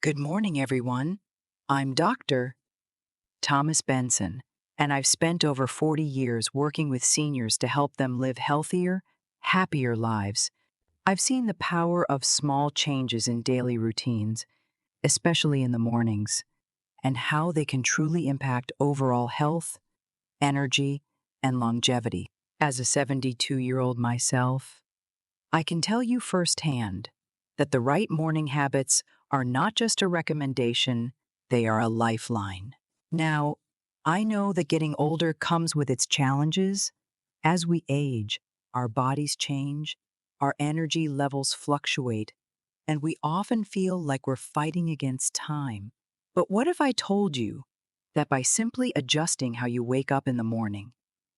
Good morning, everyone. I'm Dr. Thomas Benson, and I've spent over 40 years working with seniors to help them live healthier, happier lives. I've seen the power of small changes in daily routines, especially in the mornings, and how they can truly impact overall health, energy, and longevity. As a 72-year-old myself, I can tell you firsthand that the right morning habits are not just a recommendation, they are a lifeline. Now, I know that getting older comes with its challenges. As we age, our bodies change, our energy levels fluctuate, and we often feel like we're fighting against time. But what if I told you that by simply adjusting how you wake up in the morning,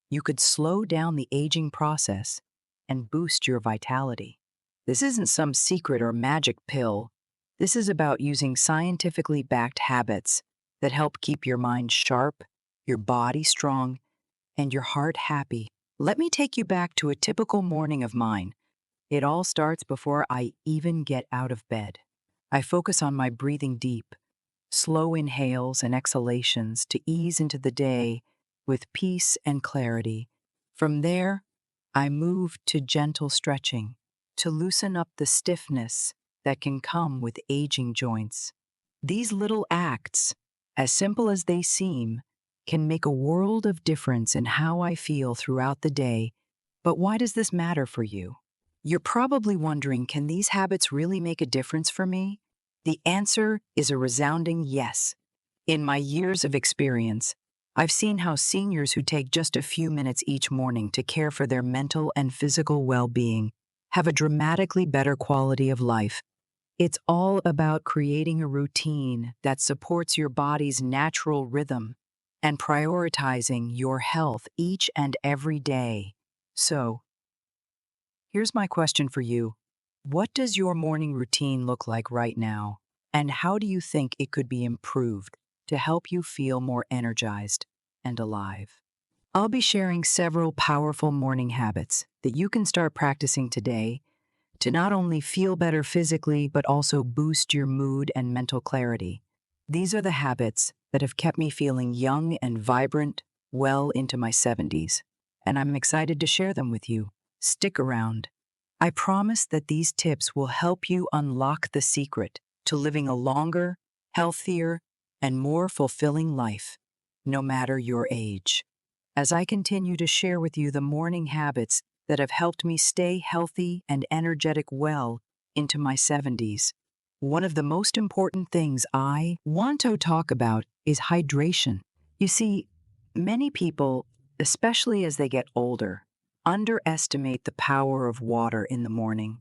you could slow down the aging process and boost your vitality? This isn't some secret or magic pill. This is about using scientifically backed habits that help keep your mind sharp, your body strong, and your heart happy. Let me take you back to a typical morning of mine. It all starts before I even get out of bed. I focus on my breathing deep, slow inhales and exhalations to ease into the day with peace and clarity. From there, I move to gentle stretching to loosen up the stiffness that can come with aging joints. These little acts, as simple as they seem, can make a world of difference in how I feel throughout the day. But why does this matter for you? You're probably wondering, can these habits really make a difference for me? The answer is a resounding yes. In my years of experience, I've seen how seniors who take just a few minutes each morning to care for their mental and physical well-being have a dramatically better quality of life. It's all about creating a routine that supports your body's natural rhythm and prioritizing your health each and every day. So, here's my question for you. What does your morning routine look like right now? And how do you think it could be improved to help you feel more energized and alive? I'll be sharing several powerful morning habits that you can start practicing today to not only feel better physically, but also boost your mood and mental clarity. These are the habits that have kept me feeling young and vibrant well into my 70s, and I'm excited to share them with you. Stick around. I promise that these tips will help you unlock the secret to living a longer, healthier, and more fulfilling life, no matter your age. As I continue to share with you the morning habits that have helped me stay healthy and energetic well into my 70s, one of the most important things I want to talk about is hydration. You see, many people, especially as they get older, underestimate the power of water in the morning.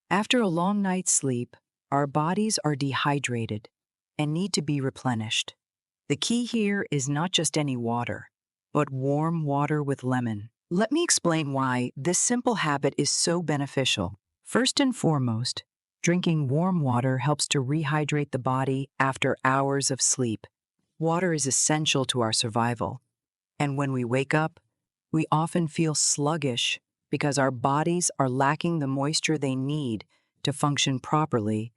After a long night's sleep, our bodies are dehydrated and need to be replenished. The key here is not just any water, but warm water with lemon. Let me explain why this simple habit is so beneficial. First and foremost, drinking warm water helps to rehydrate the body after hours of sleep. Water is essential to our survival, and when we wake up, we often feel sluggish because our bodies are lacking the moisture they need to function properly.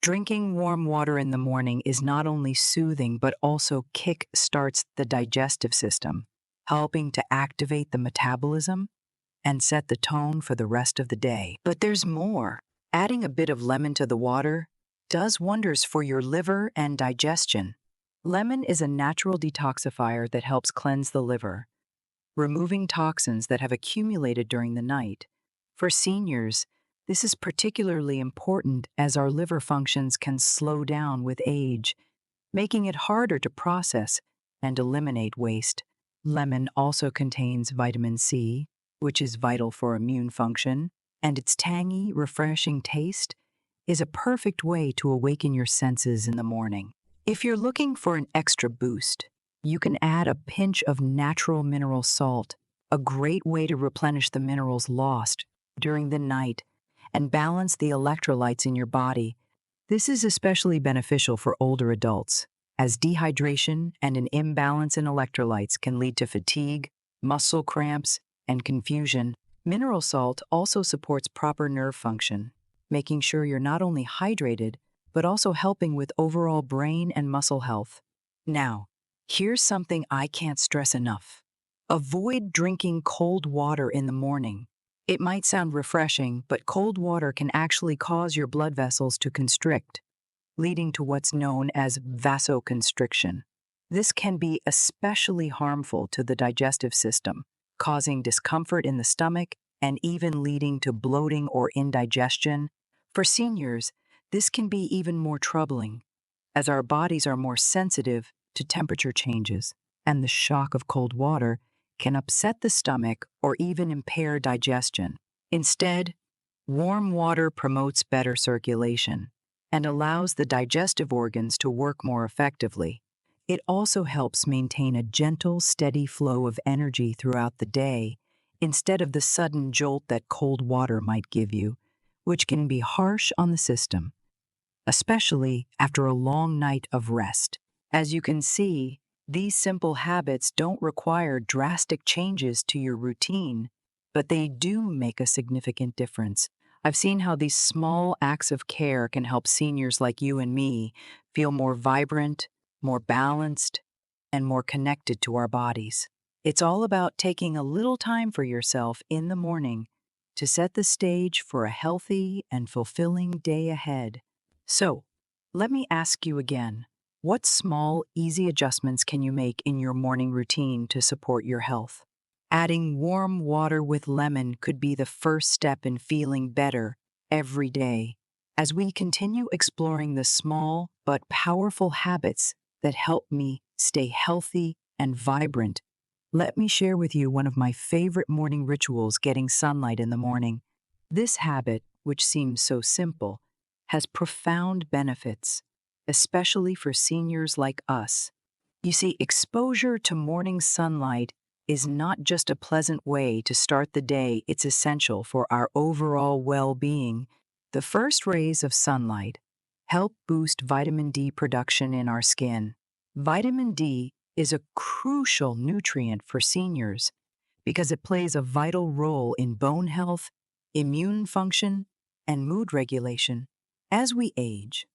Drinking warm water in the morning is not only soothing but also kick-starts the digestive system, helping to activate the metabolism and set the tone for the rest of the day. But there's more. Adding a bit of lemon to the water does wonders for your liver and digestion. Lemon is a natural detoxifier that helps cleanse the liver, removing toxins that have accumulated during the night. For seniors, this is particularly important as our liver functions can slow down with age, making it harder to process and eliminate waste. Lemon also contains vitamin C, which is vital for immune function, and its tangy, refreshing taste is a perfect way to awaken your senses in the morning. If you're looking for an extra boost, you can add a pinch of natural mineral salt, a great way to replenish the minerals lost during the night and balance the electrolytes in your body. This is especially beneficial for older adults, as dehydration and an imbalance in electrolytes can lead to fatigue, muscle cramps, and confusion. Mineral salt also supports proper nerve function, making sure you're not only hydrated, but also helping with overall brain and muscle health. Now, here's something I can't stress enough. Avoid drinking cold water in the morning. It might sound refreshing, but cold water can actually cause your blood vessels to constrict, leading to what's known as vasoconstriction. This can be especially harmful to the digestive system, causing discomfort in the stomach and even leading to bloating or indigestion. For seniors, this can be even more troubling, as our bodies are more sensitive to temperature changes, and the shock of cold water can upset the stomach or even impair digestion. Instead, warm water promotes better circulation and allows the digestive organs to work more effectively. It also helps maintain a gentle, steady flow of energy throughout the day instead of the sudden jolt that cold water might give you, which can be harsh on the system, especially after a long night of rest. As you can see, these simple habits don't require drastic changes to your routine, but they do make a significant difference. I've seen how these small acts of care can help seniors like you and me feel more vibrant, more balanced, and more connected to our bodies. It's all about taking a little time for yourself in the morning to set the stage for a healthy and fulfilling day ahead. So, let me ask you again, what small, easy adjustments can you make in your morning routine to support your health? Adding warm water with lemon could be the first step in feeling better every day. As we continue exploring the small but powerful habits that help me stay healthy and vibrant, let me share with you one of my favorite morning rituals: getting sunlight in the morning. This habit, which seems so simple, has profound benefits, especially for seniors like us. You see, exposure to morning sunlight is not just a pleasant way to start the day, it's essential for our overall well-being. The first rays of sunlight help boost vitamin D production in our skin. Vitamin D is a crucial nutrient for seniors because it plays a vital role in bone health, immune function, and mood regulation. As we age,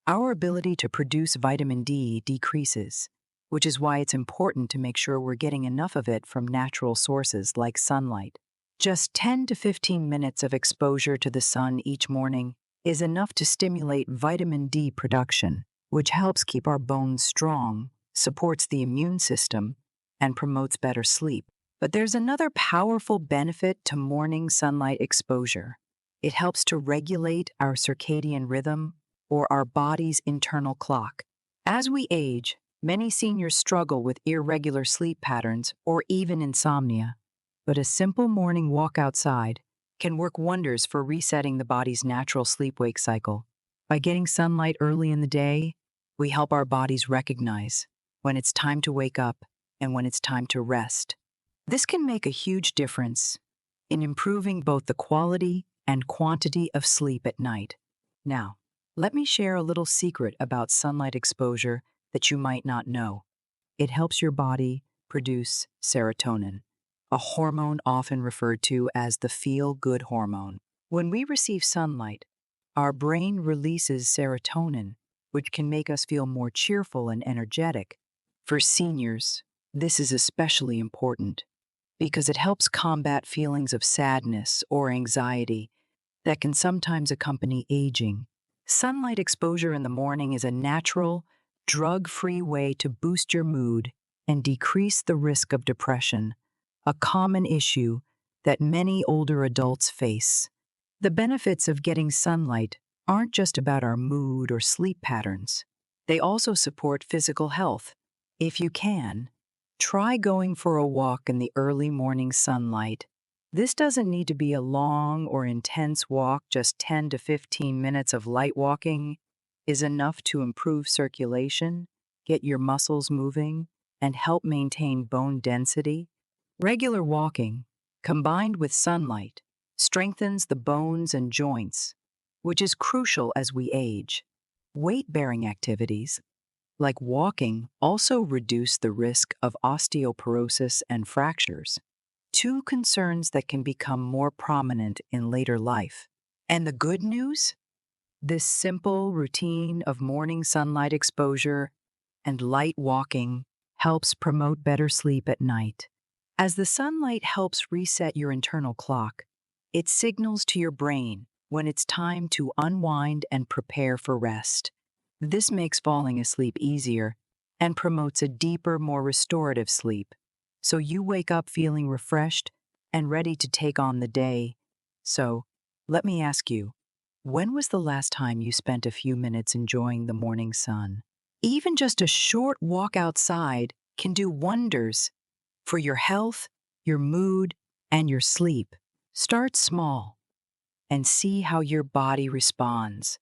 our ability to produce vitamin D decreases, which is why it's important to make sure we're getting enough of it from natural sources like sunlight. Just 10 to 15 minutes of exposure to the sun each morning is enough to stimulate vitamin D production, which helps keep our bones strong, supports the immune system, and promotes better sleep. But there's another powerful benefit to morning sunlight exposure. It helps to regulate our circadian rhythm, or our body's internal clock. As we age, many seniors struggle with irregular sleep patterns or even insomnia. But a simple morning walk outside can work wonders for resetting the body's natural sleep-wake cycle. By getting sunlight early in the day, we help our bodies recognize when it's time to wake up and when it's time to rest. This can make a huge difference in improving both the quality and quantity of sleep at night. Now, let me share a little secret about sunlight exposure that you might not know. It helps your body produce serotonin, a hormone often referred to as the feel-good hormone. When we receive sunlight, our brain releases serotonin, which can make us feel more cheerful and energetic. For seniors, this is especially important because it helps combat feelings of sadness or anxiety that can sometimes accompany aging. Sunlight exposure in the morning is a natural, drug-free way to boost your mood and decrease the risk of depression, a common issue that many older adults face. The benefits of getting sunlight aren't just about our mood or sleep patterns. They also support physical health. If you can, try going for a walk in the early morning sunlight. This doesn't need to be a long or intense walk. Just 10 to 15 minutes of light walking is enough to improve circulation, get your muscles moving, and help maintain bone density. Regular walking, combined with sunlight, strengthens the bones and joints, which is crucial as we age. Weight-bearing activities, like walking, also reduce the risk of osteoporosis and fractures, two concerns that can become more prominent in later life. And the good news? This simple routine of morning sunlight exposure and light walking helps promote better sleep at night. As the sunlight helps reset your internal clock, it signals to your brain when it's time to unwind and prepare for rest. This makes falling asleep easier and promotes a deeper, more restorative sleep, so you wake up feeling refreshed and ready to take on the day. So, let me ask you, when was the last time you spent a few minutes enjoying the morning sun? Even just a short walk outside can do wonders for your health, your mood, and your sleep. Start small and see how your body responds.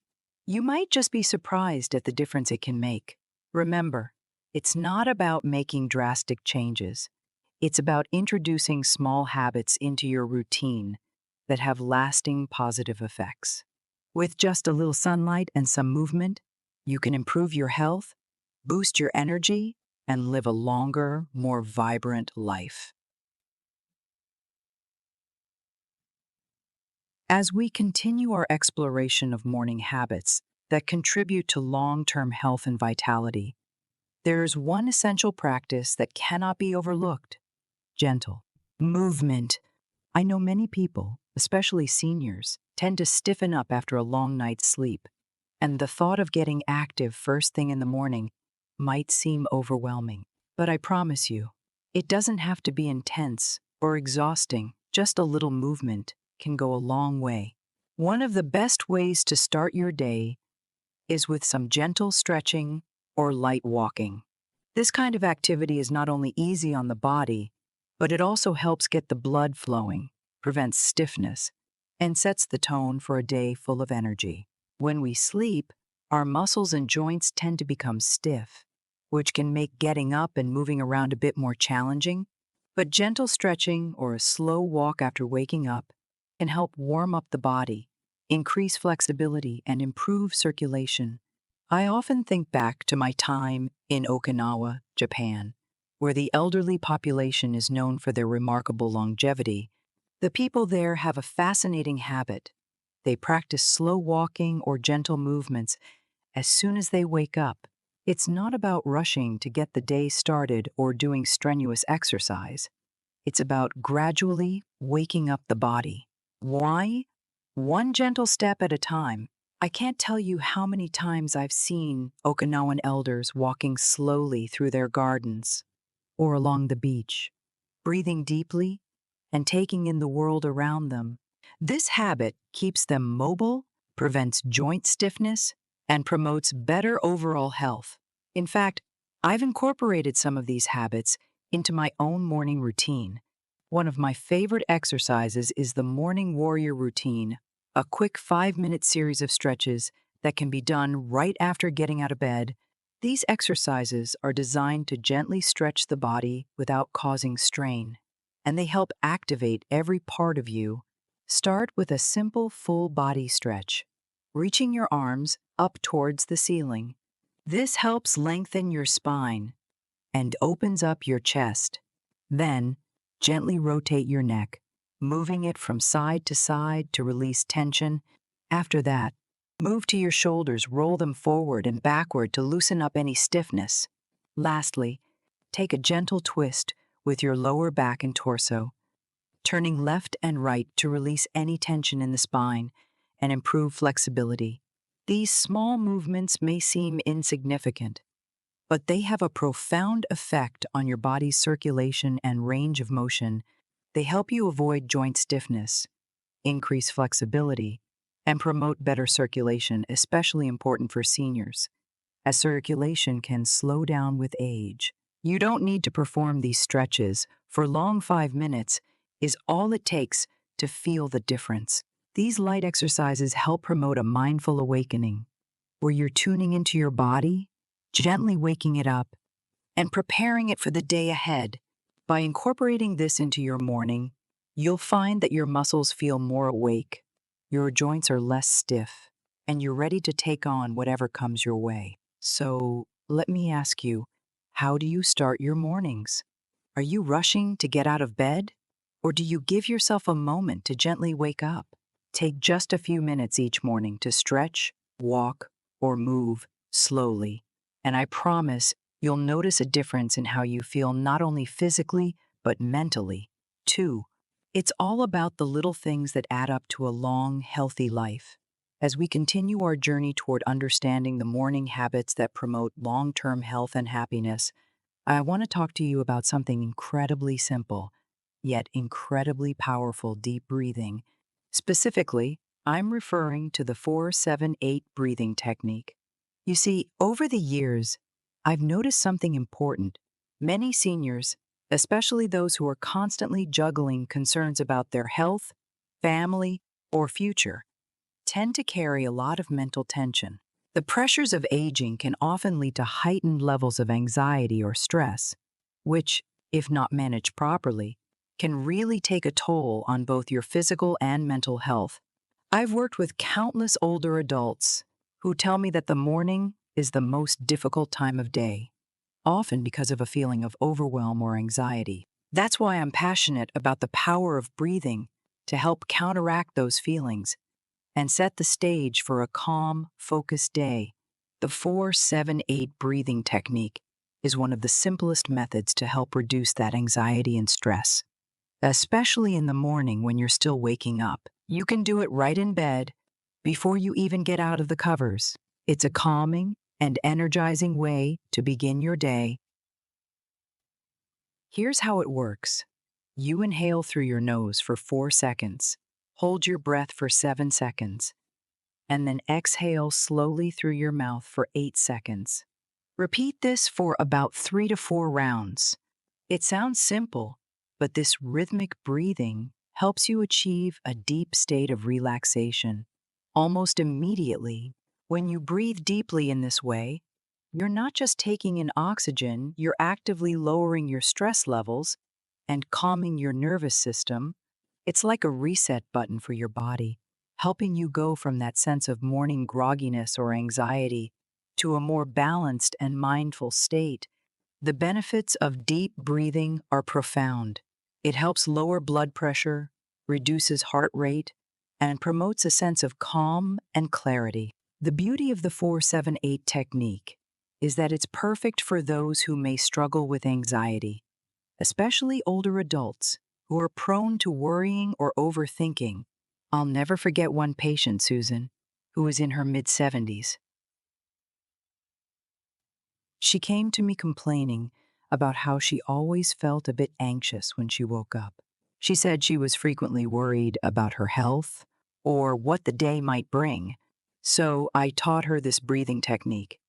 You might just be surprised at the difference it can make. Remember, it's not about making drastic changes. It's about introducing small habits into your routine that have lasting positive effects. With just a little sunlight and some movement, you can improve your health, boost your energy, and live a longer, more vibrant life. As we continue our exploration of morning habits that contribute to long-term health and vitality, there's one essential practice that cannot be overlooked: gentle movement. I know many people, especially seniors, tend to stiffen up after a long night's sleep, and the thought of getting active first thing in the morning might seem overwhelming. But I promise you, it doesn't have to be intense or exhausting. Just a little movement can go a long way. One of the best ways to start your day is with some gentle stretching or light walking. This kind of activity is not only easy on the body, but it also helps get the blood flowing, prevents stiffness, and sets the tone for a day full of energy. When we sleep, our muscles and joints tend to become stiff, which can make getting up and moving around a bit more challenging. But gentle stretching or a slow walk after waking up can help warm up the body, increase flexibility, and improve circulation. I often think back to my time in Okinawa, Japan, where the elderly population is known for their remarkable longevity. The people there have a fascinating habit. They practice slow walking or gentle movements as soon as they wake up. It's not about rushing to get the day started or doing strenuous exercise. It's about gradually waking up the body. Why? One gentle step at a time. I can't tell you how many times I've seen Okinawan elders walking slowly through their gardens or along the beach, breathing deeply and taking in the world around them. This habit keeps them mobile, prevents joint stiffness, and promotes better overall health. In fact, I've incorporated some of these habits into my own morning routine. One of my favorite exercises is the Morning Warrior routine, a quick 5-minute series of stretches that can be done right after getting out of bed. These exercises are designed to gently stretch the body without causing strain, and they help activate every part of you. Start with a simple full body stretch, reaching your arms up towards the ceiling. This helps lengthen your spine and opens up your chest. Then, gently rotate your neck, moving it from side to side to release tension. After that, move to your shoulders, roll them forward and backward to loosen up any stiffness. Lastly, take a gentle twist with your lower back and torso, turning left and right to release any tension in the spine and improve flexibility. These small movements may seem insignificant, but they have a profound effect on your body's circulation and range of motion. They help you avoid joint stiffness, increase flexibility, and promote better circulation, especially important for seniors, as circulation can slow down with age. You don't need to perform these stretches for long. 5 minutes is all it takes to feel the difference. These light exercises help promote a mindful awakening, where you're tuning into your body, gently waking it up, and preparing it for the day ahead. By incorporating this into your morning, you'll find that your muscles feel more awake, your joints are less stiff, and you're ready to take on whatever comes your way. So, let me ask you, how do you start your mornings? Are you rushing to get out of bed? Or do you give yourself a moment to gently wake up? Take just a few minutes each morning to stretch, walk, or move slowly. And I promise you'll notice a difference in how you feel not only physically, but mentally, too. It's all about the little things that add up to a long, healthy life. As we continue our journey toward understanding the morning habits that promote long-term health and happiness, I want to talk to you about something incredibly simple, yet incredibly powerful: deep breathing. Specifically, I'm referring to the 4-7-8 breathing technique. You see, over the years, I've noticed something important. Many seniors, especially those who are constantly juggling concerns about their health, family, or future, tend to carry a lot of mental tension. The pressures of aging can often lead to heightened levels of anxiety or stress, which, if not managed properly, can really take a toll on both your physical and mental health. I've worked with countless older adults who tell me that the morning is the most difficult time of day, often because of a feeling of overwhelm or anxiety. That's why I'm passionate about the power of breathing to help counteract those feelings and set the stage for a calm, focused day. The 4-7-8 breathing technique is one of the simplest methods to help reduce that anxiety and stress, especially in the morning when you're still waking up. You can do it right in bed before you even get out of the covers. It's a calming and energizing way to begin your day. Here's how it works. You inhale through your nose for 4 seconds, hold your breath for 7 seconds, and then exhale slowly through your mouth for 8 seconds. Repeat this for about 3 to 4 rounds. It sounds simple, but this rhythmic breathing helps you achieve a deep state of relaxation. Almost immediately, when you breathe deeply in this way, you're not just taking in oxygen, you're actively lowering your stress levels and calming your nervous system. It's like a reset button for your body, helping you go from that sense of morning grogginess or anxiety to a more balanced and mindful state. The benefits of deep breathing are profound. It helps lower blood pressure, reduces heart rate, and promotes a sense of calm and clarity. The beauty of the 4-7-8 technique is that it's perfect for those who may struggle with anxiety, especially older adults who are prone to worrying or overthinking. I'll never forget one patient, Susan, who was in her mid-70s. She came to me complaining about how she always felt a bit anxious when she woke up. She said she was frequently worried about her health or what the day might bring. So I taught her this breathing technique,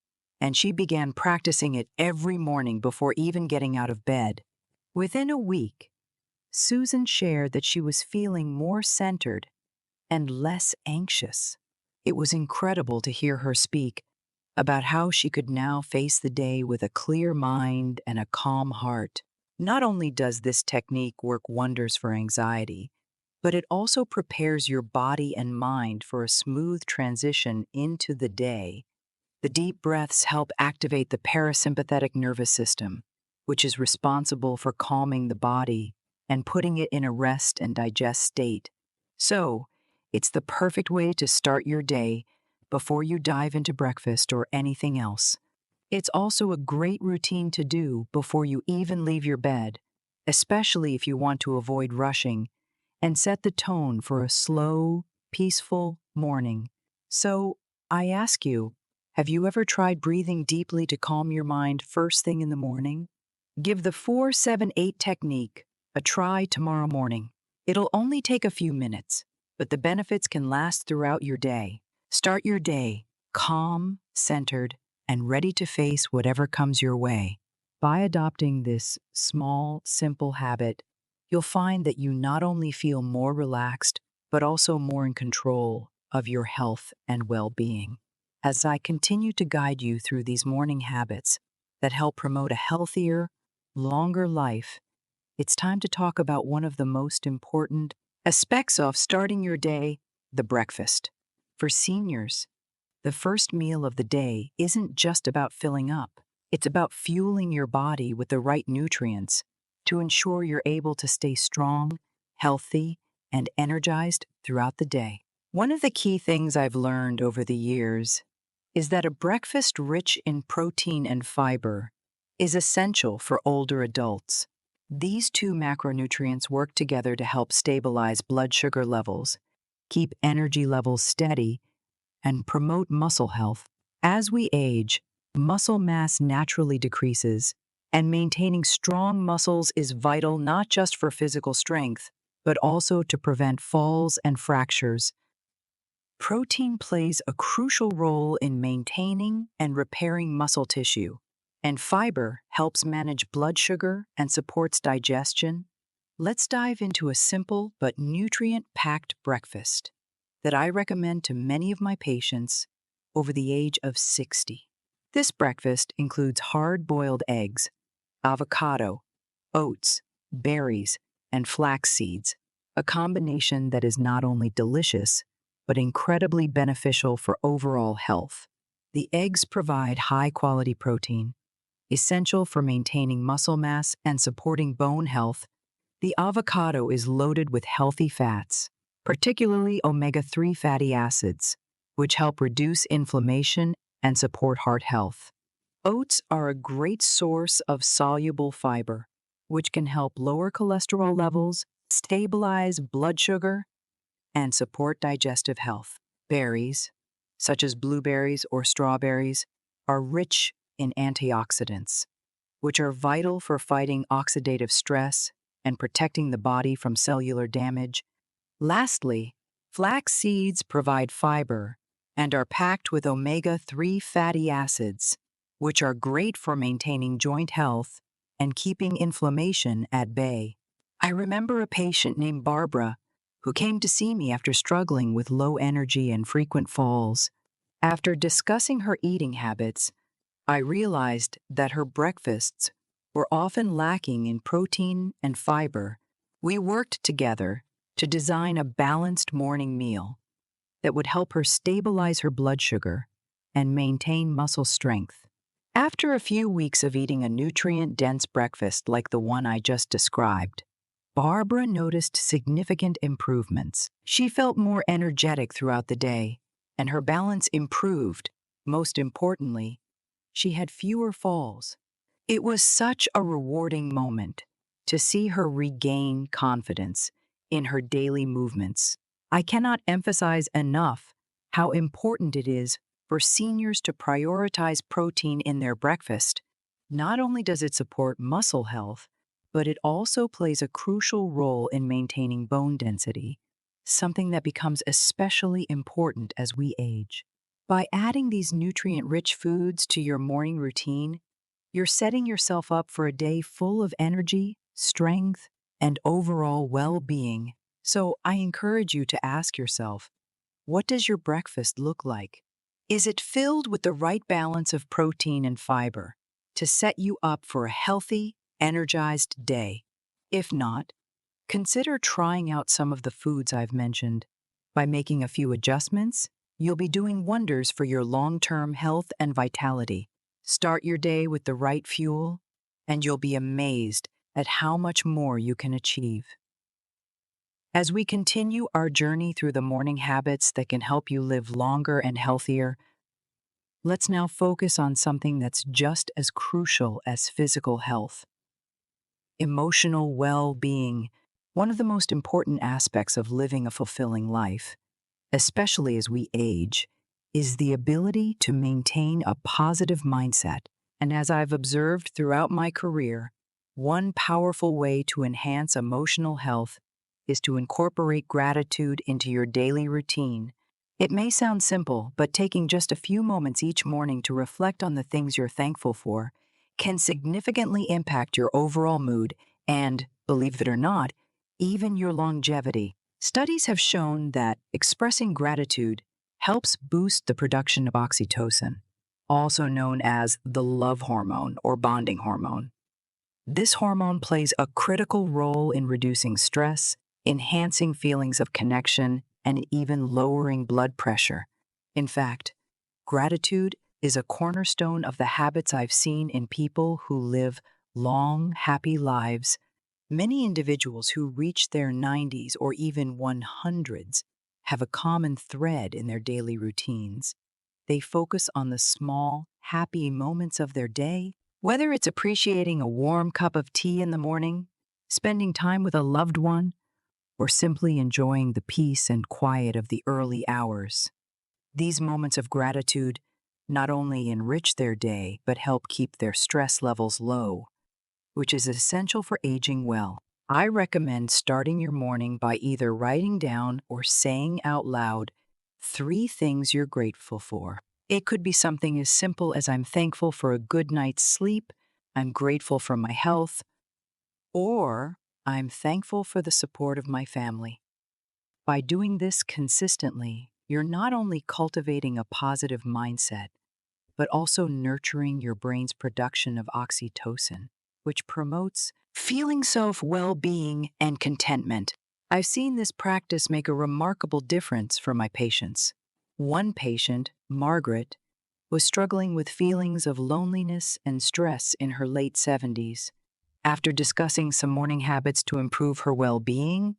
and she began practicing it every morning before even getting out of bed. Within a week, Susan shared that she was feeling more centered and less anxious. It was incredible to hear her speak about how she could now face the day with a clear mind and a calm heart. Not only does this technique work wonders for anxiety, but it also prepares your body and mind for a smooth transition into the day. The deep breaths help activate the parasympathetic nervous system, which is responsible for calming the body and putting it in a rest and digest state. So, it's the perfect way to start your day before you dive into breakfast or anything else. It's also a great routine to do before you even leave your bed, especially if you want to avoid rushing and set the tone for a slow, peaceful morning. So, I ask you, have you ever tried breathing deeply to calm your mind first thing in the morning? Give the 4-7-8 technique a try tomorrow morning. It'll only take a few minutes, but the benefits can last throughout your day. Start your day calm, centered, and ready to face whatever comes your way. By adopting this small, simple habit, you'll find that you not only feel more relaxed, but also more in control of your health and well-being. As I continue to guide you through these morning habits that help promote a healthier, longer life, it's time to talk about one of the most important aspects of starting your day: the breakfast. For seniors, the first meal of the day isn't just about filling up. It's about fueling your body with the right nutrients to ensure you're able to stay strong, healthy, and energized throughout the day. One of the key things I've learned over the years is that a breakfast rich in protein and fiber is essential for older adults. These two macronutrients work together to help stabilize blood sugar levels, keep energy levels steady, and promote muscle health. As we age, muscle mass naturally decreases, and maintaining strong muscles is vital not just for physical strength, but also to prevent falls and fractures. Protein plays a crucial role in maintaining and repairing muscle tissue, and fiber helps manage blood sugar and supports digestion. Let's dive into a simple but nutrient-packed breakfast that I recommend to many of my patients over the age of 60. This breakfast includes hard-boiled eggs, avocado, oats, berries, and flax seeds, a combination that is not only delicious, but incredibly beneficial for overall health. The eggs provide high-quality protein, essential for maintaining muscle mass and supporting bone health. The avocado is loaded with healthy fats, particularly omega-3 fatty acids, which help reduce inflammation and support heart health. Oats are a great source of soluble fiber, which can help lower cholesterol levels, stabilize blood sugar, and support digestive health. Berries, such as blueberries or strawberries, are rich in antioxidants, which are vital for fighting oxidative stress and protecting the body from cellular damage. Lastly, flax seeds provide fiber and are packed with omega-3 fatty acids, which are great for maintaining joint health and keeping inflammation at bay. I remember a patient named Barbara who came to see me after struggling with low energy and frequent falls. After discussing her eating habits, I realized that her breakfasts were often lacking in protein and fiber. We worked together to design a balanced morning meal that would help her stabilize her blood sugar and maintain muscle strength. After a few weeks of eating a nutrient-dense breakfast like the one I just described, Barbara noticed significant improvements. She felt more energetic throughout the day, and her balance improved. Most importantly, she had fewer falls. It was such a rewarding moment to see her regain confidence in her daily movements. I cannot emphasize enough how important it is for seniors to prioritize protein in their breakfast. Not only does it support muscle health, but it also plays a crucial role in maintaining bone density, something that becomes especially important as we age. By adding these nutrient-rich foods to your morning routine, you're setting yourself up for a day full of energy, strength, and overall well-being. So I encourage you to ask yourself, what does your breakfast look like? Is it filled with the right balance of protein and fiber to set you up for a healthy, energized day? If not, consider trying out some of the foods I've mentioned. By making a few adjustments, you'll be doing wonders for your long-term health and vitality. Start your day with the right fuel, and you'll be amazed at how much more you can achieve. As we continue our journey through the morning habits that can help you live longer and healthier, let's now focus on something that's just as crucial as physical health: emotional well-being. One of the most important aspects of living a fulfilling life, especially as we age, is the ability to maintain a positive mindset. And as I've observed throughout my career, one powerful way to enhance emotional health is to incorporate gratitude into your daily routine. It may sound simple, but taking just a few moments each morning to reflect on the things you're thankful for can significantly impact your overall mood and, believe it or not, even your longevity. Studies have shown that expressing gratitude helps boost the production of oxytocin, also known as the love hormone or bonding hormone. This hormone plays a critical role in reducing stress, enhancing feelings of connection, and even lowering blood pressure. In fact, gratitude is a cornerstone of the habits I've seen in people who live long, happy lives. Many individuals who reach their 90s or even 100s have a common thread in their daily routines. they focus on the small, happy moments of their day. Whether it's appreciating a warm cup of tea in the morning, spending time with a loved one, or simply enjoying the peace and quiet of the early hours. These moments of gratitude not only enrich their day, but help keep their stress levels low, which is essential for aging well. I recommend starting your morning by either writing down or saying out loud 3 things you're grateful for. It could be something as simple as I'm thankful for a good night's sleep, I'm grateful for my health, or I'm thankful for the support of my family. By doing this consistently, you're not only cultivating a positive mindset, but also nurturing your brain's production of oxytocin, which promotes feelings of well-being and contentment. I've seen this practice make a remarkable difference for my patients. One patient, Margaret, was struggling with feelings of loneliness and stress in her late 70s. After discussing some morning habits to improve her well-being,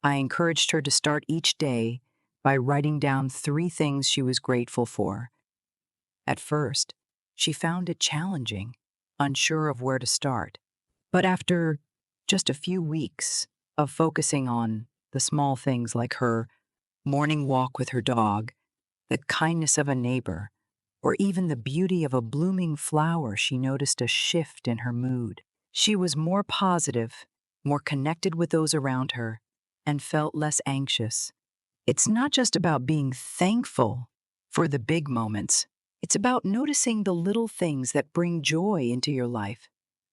I encouraged her to start each day by writing down 3 things she was grateful for. At first, she found it challenging, unsure of where to start. But after just a few weeks of focusing on the small things like her morning walk with her dog, the kindness of a neighbor, or even the beauty of a blooming flower, she noticed a shift in her mood. She was more positive, more connected with those around her, and felt less anxious. It's not just about being thankful for the big moments. It's about noticing the little things that bring joy into your life,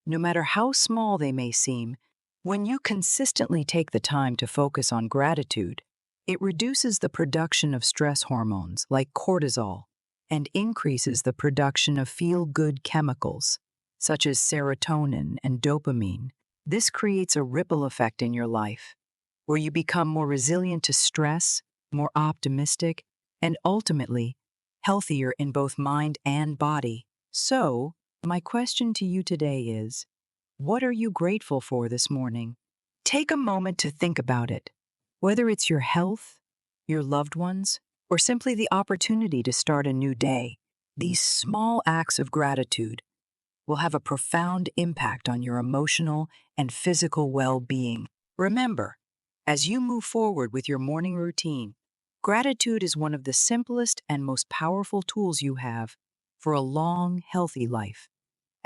no matter how small they may seem. When you consistently take the time to focus on gratitude, it reduces the production of stress hormones like cortisol and increases the production of feel-good chemicals such as serotonin and dopamine. This creates a ripple effect in your life, where you become more resilient to stress, more optimistic, and ultimately healthier in both mind and body. So, my question to you today is, what are you grateful for this morning? Take a moment to think about it. Whether it's your health, your loved ones, or simply the opportunity to start a new day, these small acts of gratitude will have a profound impact on your emotional and physical well-being. Remember, as you move forward with your morning routine, gratitude is one of the simplest and most powerful tools you have for a long, healthy life.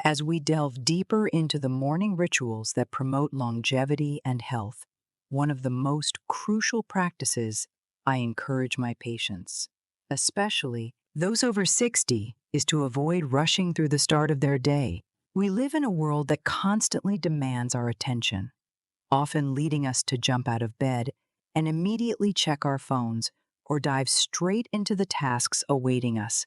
As we delve deeper into the morning rituals that promote longevity and health, one of the most crucial practices I encourage my patients, especially those over 60, is to avoid rushing through the start of their day. We live in a world that constantly demands our attention, often leading us to jump out of bed and immediately check our phones or dive straight into the tasks awaiting us.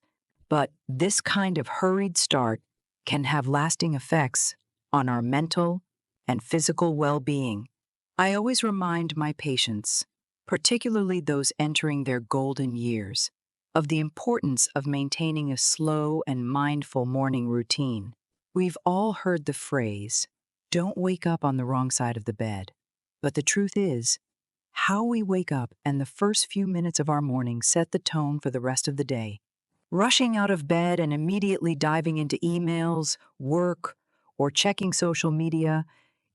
But this kind of hurried start can have lasting effects on our mental and physical well-being. I always remind my patients, particularly those entering their golden years, of the importance of maintaining a slow and mindful morning routine. We've all heard the phrase, "Don't wake up on the wrong side of the bed." But the truth is, how we wake up and the first few minutes of our morning set the tone for the rest of the day. Rushing out of bed and immediately diving into emails, work, or checking social media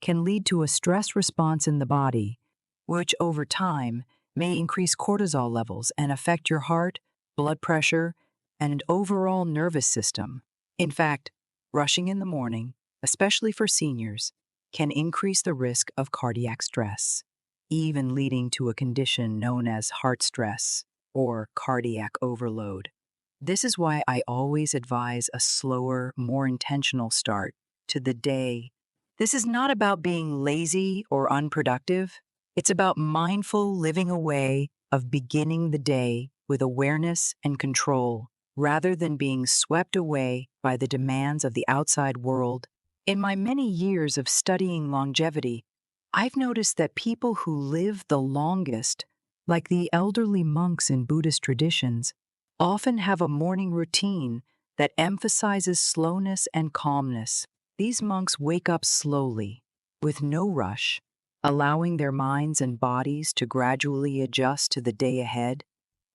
can lead to a stress response in the body, which over time may increase cortisol levels and affect your heart, blood pressure, and overall nervous system. In fact, rushing in the morning, especially for seniors, can increase the risk of cardiac stress, even leading to a condition known as heart stress or cardiac overload. This is why I always advise a slower, more intentional start to the day. This is not about being lazy or unproductive. It's about mindful living a way of beginning the day with awareness and control, rather than being swept away by the demands of the outside world. In my many years of studying longevity, I've noticed that people who live the longest, like the elderly monks in Buddhist traditions, often have a morning routine that emphasizes slowness and calmness. These monks wake up slowly, with no rush, allowing their minds and bodies to gradually adjust to the day ahead.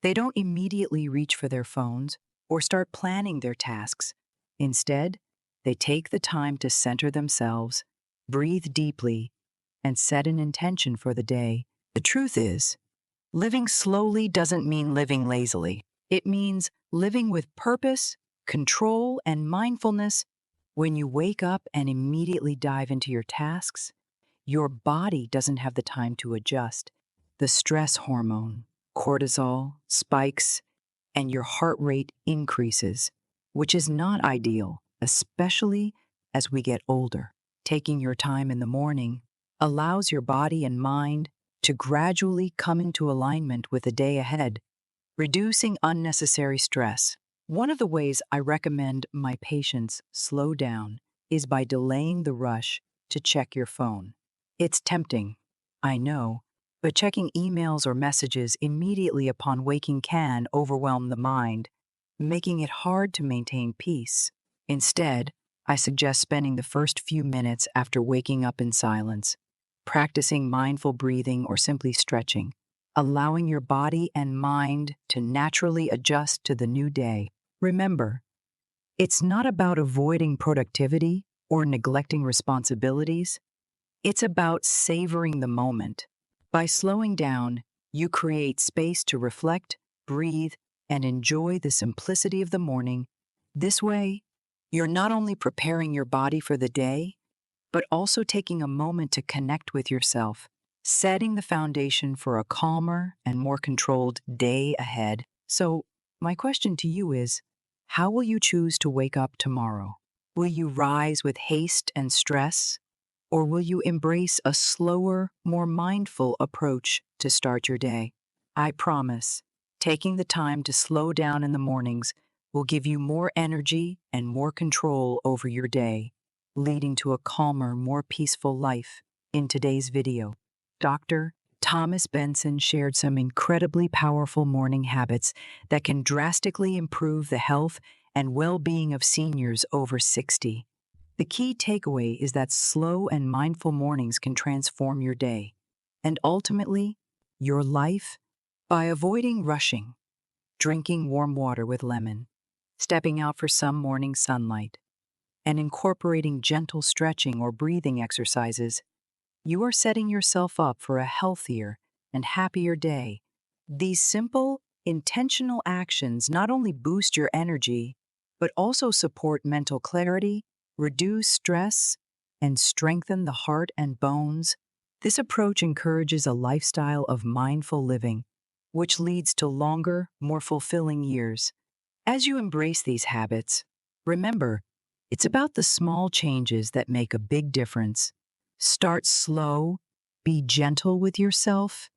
They don't immediately reach for their phones or start planning their tasks. Instead, they take the time to center themselves, breathe deeply, and set an intention for the day. The truth is, living slowly doesn't mean living lazily. It means living with purpose, control, and mindfulness. When you wake up and immediately dive into your tasks, your body doesn't have the time to adjust. The stress hormone, cortisol, spikes, and your heart rate increases, which is not ideal, especially as we get older. Taking your time in the morning allows your body and mind to gradually come into alignment with the day ahead, reducing unnecessary stress. One of the ways I recommend my patients slow down is by delaying the rush to check your phone. It's tempting, I know, but checking emails or messages immediately upon waking can overwhelm the mind, making it hard to maintain peace. Instead, I suggest spending the first few minutes after waking up in silence, practicing mindful breathing or simply stretching, allowing your body and mind to naturally adjust to the new day. Remember, it's not about avoiding productivity or neglecting responsibilities. It's about savoring the moment. By slowing down, you create space to reflect, breathe, and enjoy the simplicity of the morning. This way, you're not only preparing your body for the day, but also taking a moment to connect with yourself, setting the foundation for a calmer and more controlled day ahead. So, my question to you is, how will you choose to wake up tomorrow? Will you rise with haste and stress? Or will you embrace a slower, more mindful approach to start your day? I promise, taking the time to slow down in the mornings will give you more energy and more control over your day, leading to a calmer, more peaceful life. In today's video, Dr. Thomas Benson shared some incredibly powerful morning habits that can drastically improve the health and well-being of seniors over 60. The key takeaway is that slow and mindful mornings can transform your day, and ultimately, your life, by avoiding rushing, drinking warm water with lemon, stepping out for some morning sunlight, and incorporating gentle stretching or breathing exercises. You are setting yourself up for a healthier and happier day. These simple, intentional actions not only boost your energy, but also support mental clarity, reduce stress, and strengthen the heart and bones. This approach encourages a lifestyle of mindful living, which leads to longer, more fulfilling years. As you embrace these habits, remember, it's about the small changes that make a big difference. Start slow, be gentle with yourself,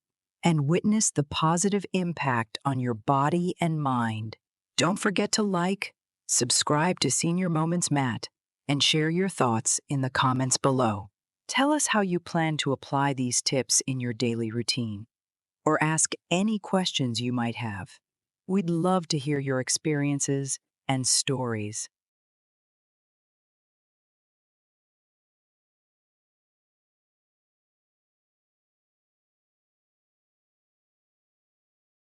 and witness the positive impact on your body and mind. Don't forget to like, subscribe to Senior Moments Matt, and share your thoughts in the comments below. Tell us how you plan to apply these tips in your daily routine, or ask any questions you might have. We'd love to hear your experiences and stories.